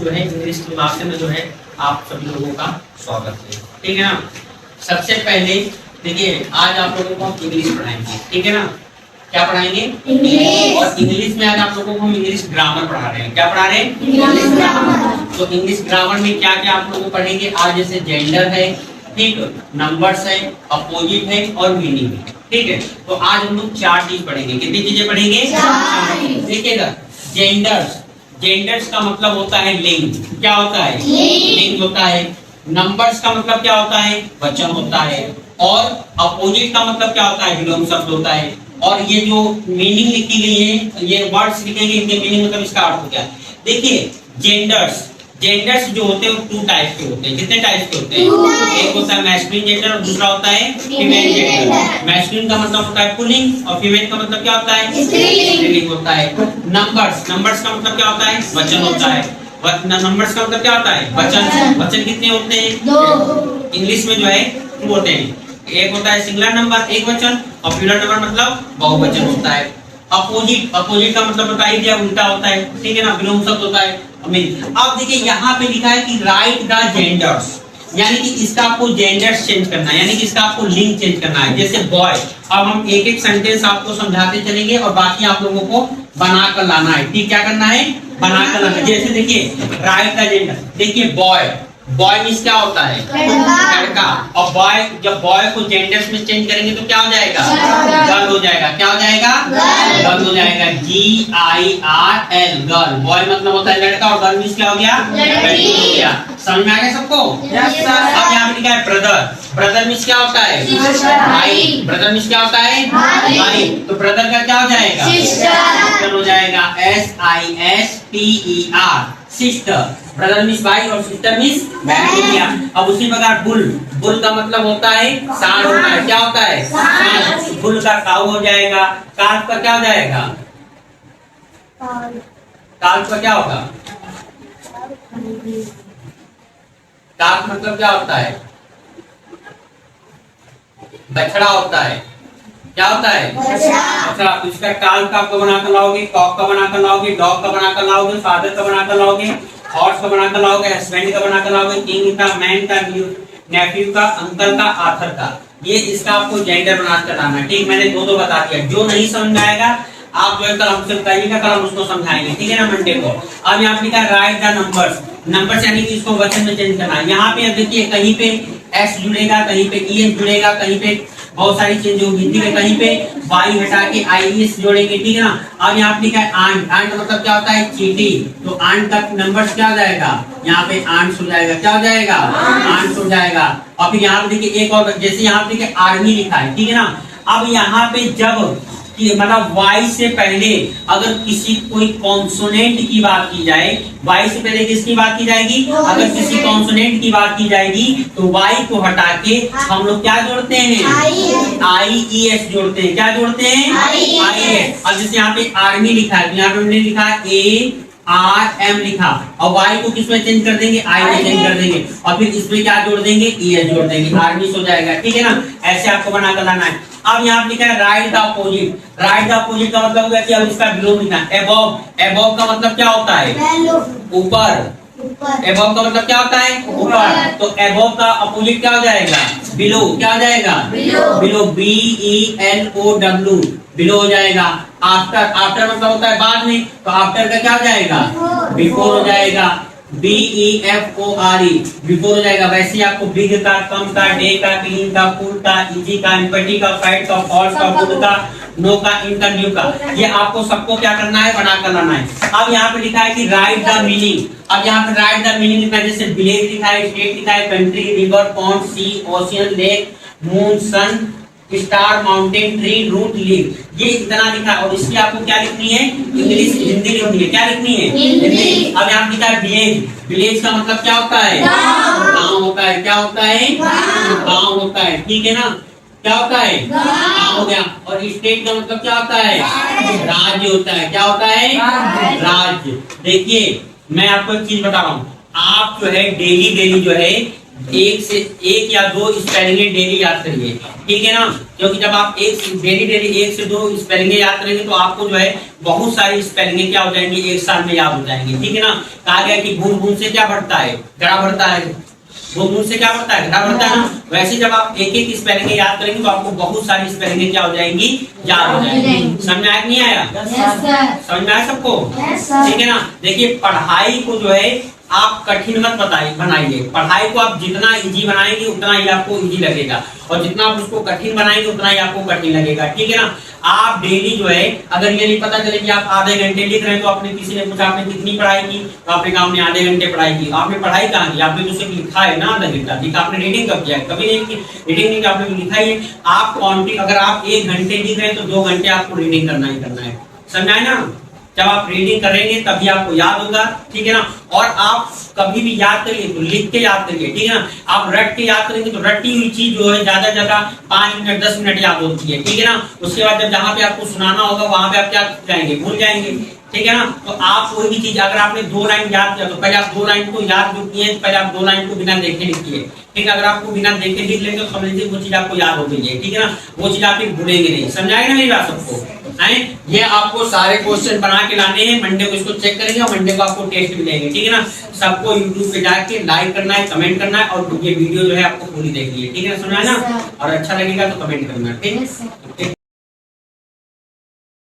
जो है English class में जो है आप सभी लोगों का स्वागत है। ठीक है ना। सबसे पहले देखिए आज आप लोगों को हम इंग्लिश पढ़ाएंगे। ठीक है ना। क्या पढ़ाएंगे? इंग्लिश। और इंग्लिश में आज आप लोगों को हम इंग्लिश ग्रामर पढ़ा रहे हैं। क्या पढ़ा रहे हैं? English grammar. तो इंग्लिश ग्रामर में क्या क्या आप लोग पढ़ेंगे आज? जैसे जेंडर है, ठीक, नंबर्स है, अपोजिट है और मीनिंग है। ठीक है। तो आज हम लोग 4 चीज पढ़ेंगे। कितनी चीजें पढ़ेंगे? 4। देखिएगा, जेंडर्स का मतलब होता है लिंग। क्या होता है? लिंग होता है। नंबर्स का मतलब क्या होता है? वचन होता है। और अपोजिट का मतलब क्या होता है? विलोम शब्द होता है। और ये जो मीनिंग लिखी गई है, ये वर्ड्स लिखेंगे, इनके मीनिंग मतलब इसका अर्थ क्या है। देखिए जेंडर्स जो होते हैं वो 2 टाइप के होते हैं। कितने टाइप के होते हैं? एक होता है मैस्कुलिन जेंडर और दूसरा होता है फीमेल जेंडर। मैस्कुलिन का मतलब होता है पुल्लिंग और फीमेल का मतलब क्या होता है? स्त्रीलिंग होता है। नंबर्स का मतलब क्या होता है? वचन होता है। नंबर्स का मतलब क्या होता है? वचन कितने होते हैं? 2। इंग्लिश में जो है 2 होते हैं। एक होता है सिंगुलर नंबर, एक वचन, और प्लूरल नंबर मतलब बहुवचन होता है। अपोजिट का मतलब बता ही दिया, उल्टा होता है। ठीक है ना। विलोम शब्द होता है। अब देखिए यहाँ पे लिखा है कि राइट द जेंडर्स, यानी कि इसका आपको जेंडर्स चेंज करना है, यानी कि इसका आपको लिंग चेंज करना है। जैसे बॉय, अब हम एक एक सेंटेंस आपको समझाते चलेंगे और बाकी आप लोगों को बना कर लाना है। ठीक, क्या करना है? बना कर लाना है। जैसे देखिए राइट द जेंडर, देखिए बॉय मीन्स क्या होता है? लड़का। और बॉय, जब बॉय को जेंडर्स में चेंज करेंगे तो क्या हो जाएगा? गर्ल हो जाएगा। क्या हो जाएगा? गर्ल हो जाएगा। GIRL, girl. बॉय मतलब होता है लड़का और गर्ल मीन्स क्या हो गया? लड़की हो गया। समझ में आ गया सबको? Yes sir. अब यहाँ पे लिखा है ब्रदर मीन्स क्या होता है? भाई। ब्रदर मीन्स क्या होता है? भाई। तो ब्रदर का क्या हो जाएगा? सिस्टर हो जाएगा। SISTER, sister. ब्रदर मीन्स भाई और सिस्टर मीन्स बहन हो गया। अब उसी प्रकार बुल का मतलब होता है सांड होता है। क्या होता है? सांड। बुल का काऊ हो जाएगा। काल्फ का क्या हो जाएगा? काल्फ का क्या होगा? काल्फ मतलब क्या होता है? बछड़ा होता है। क्या होता है? अच्छा, तो इसका काल्फ का आपको बनाकर लाओगे, कॉक का बनाकर लाओगे, डॉग का बनाकर लाओगे, फादर का बनाकर लाओगे, हॉर्स का बनाकर लाओगे, हस्बैंड का बनाकर लाओगे, किंग का, मैन का, नेफ्यू का, अंकल का, आथर का। ये इसका आपको जेंडर बनाकर लाना है। ठीक, मैंने 2 बता दिया। जो नहीं समझ आएगा आप जो है कल हमसे बताइएगा, कल हम उसको समझाएंगे। ठीक है ना, मंडे को। अब यहाँ पे लिखा है राइट द नंबर्स यानी कि इसको वचन में चेंज करना है। यहाँ पे देखिए कहीं पे S जुड़ेगा, कहीं पे ES जुड़ेगा, कहीं पे बहुत सारी चेंज होगी। ठीक है, कहीं पे Y हटा के IES जोड़ेंगे। ठीक है ना। अब यहाँ पे लिखा है आंट मतलब क्या होता है? चींटी। तो आंट का नंबर्स क्या हो जाएगा? यहाँ पे आंट्स हो जाएगा। क्या हो जाएगा? आंट्स हो जाएगा। और फिर यहाँ पे देखिए एक और, जैसे यहाँ पे देखिए आर्मी लिखा है। ठीक है ना। अब यहाँ पे जब मतलब Y से पहले अगर कोई कॉन्सोनेंट की बात की जाए, Y से पहले किसकी बात की जाएगी? अगर किसी कॉन्सोनेंट की बात की जाएगी तो Y को हटा के हम लोग क्या जोड़ते हैं? IES जोड़ते हैं। क्या जोड़ते हैं? IES। अब जैसे यहाँ पे आर्मी लिखा है तो यहाँ पे हमने लिखा ARM लिखा, और Y को किस में चेंज कर देंगे? I में चेंज कर देंगे, और फिर इसमें क्या जोड़ देंगे? ES जोड़ देंगे। आर्मी हो जाएगा। ठीक है ना। ऐसे आपको बना कर लाना है। अब यहाँ पे लिखा है right the opposite. Right the opposite का मतलब होगा कि अब इसका विलोम लिखना है। एबव का मतलब क्या होता है? ऊपर। एबव का मतलब क्या होता है? ऊपर। तो एबव का अपोजिट क्या हो जाएगा? बिलो। क्या हो जाएगा? बिलो। BELOW, बिलो हो जाएगा। आफ्टर मतलब होता है बाद में, तो आफ्टर का क्या हो जाएगा? बिफोर हो जाएगा। BEFORE, बिफोर हो जाएगा। वैसे आपको बिग का, कम का, डे का, क्लीन का, फुल का, इजी का, एम्पटी का, फाइट का, फॉल्स का, गुड का, नो का, इन का, न्यू का, ये आपको सबको क्या करना है? बना कर लाना है। अब यहाँ पे लिखा है कि राइट द मीनिंग। अब यहाँ पे राइट द मीनिंग लिखा है। जैसे विलेज लिखा है, स्टेट लिखा है, country, river, pond, sea, ocean, lake, moon, sun, star, mountain, tree, root, leaf, ये इतना लिखा है। और इसकी आपको क्या लिखनी है? इंग्लिश, हिंदी लिखनी है। क्या लिखनी है? हिंदी। अब यहाँ लिखा है विलेज का मतलब क्या होता है? गाँव होता है। क्या होता है? गाँव होता है। ठीक है ना। क्या होता है? गाँव हो गया। और स्टेट का मतलब क्या होता है? राज्य होता है। क्या होता है? राज्य। देखिए मैं आपको एक चीज बता रहा हूँ, आप जो है डेली जो है एक या दो स्पेलिंग डेली याद करिए, ठीक है ना। क्योंकि जब आप डेली एक से दो स्पेलिंग याद करेंगे तो आपको जो है बहुत सारी स्पेलिंग क्या हो जाएंगी, एक साल में याद हो जाएंगी, ठीक है ना। कहा गया कि बूंद बूंद से क्या बढ़ता है, घड़ा बढ़ता है, बूंद बूंद से क्या बढ़ता है, घड़ा बढ़ता है ना। वैसे जब आप एक एक स्पेलिंग याद करेंगे तो आपको बहुत सारी स्पेलिंग क्या हो जाएंगी, याद हो जाएंगी। समझ में आया कि नहीं आया? समझ में आया सबको? ठीक है ना। देखिए पढ़ाई को जो है आप कठिन मत बनाइए। पढ़ाई को आप जितना इजी बनाएंगे उतना ही आपको इजी लगेगा, और जितना आप उसको कठिन बनाएंगे उतना ही आपको कठिन लगेगा, ठीक है ना। आप डेली जो है, अगर ये नहीं पता चले कि आप आधे घंटे लिख रहे हैं तो आपने किसी ने पूछा आपने कितनी पढ़ाई की, तो आपने कहा हमने आधे घंटे पढ़ाई की। आपने पढ़ाई कहाँ की? आपने तो सिर्फ लिखा है ना आधा घंटा, ठीक है। आपने रीडिंग कब किया? कभी नहीं की रीडिंग नहीं की, आपने लिखा ही है। आप काउंटिंग, अगर आप 1 घंटे लिख रहे हैं तो 2 घंटे आपको रीडिंग करना ही करना है। समझ आए ना? जब आप रीडिंग करेंगे तभी आपको याद होगा, ठीक है ना। और आप कभी भी याद करिए तो लिख के याद करिए, ठीक है ना। आप रट के याद करेंगे तो रटी हुई चीज जो है ज्यादा ज्यादा 5 मिनट 10 मिनट याद होती है, ठीक है ना। उसके बाद जब जहाँ पे आपको सुनाना होगा वहां पे आप क्या जाएंगे, भूल जाएंगे, ठीक है ना। तो आप कोई भी चीज, अगर आपने 2 लाइन याद किया तो पहले आप 2 लाइन को याद जो किए, पहले आप 2 लाइन को बिना देखे लिखिए, ठीक है। अगर आपको बिना देखे लिख लेंगे तो समझ लीजिए वो चीज आपको याद हो गई है, ठीक है ना। वो चीज आप भूलेंगे नहीं। समझाएगा मेरी बात सबको? ये आपको सारे क्वेश्चन बना के लाने हैं, मंडे को इसको चेक करेंगे और मंडे को आपको टेस्ट मिलेंगे, ठीक है ना। सबको यूट्यूब पे जाके लाइक करना है, कमेंट करना है, और ये वीडियो जो है आपको पूरी देखनी है, ठीक है ना। समझा ना? और अच्छा लगेगा तो कमेंट करना, ठीक है।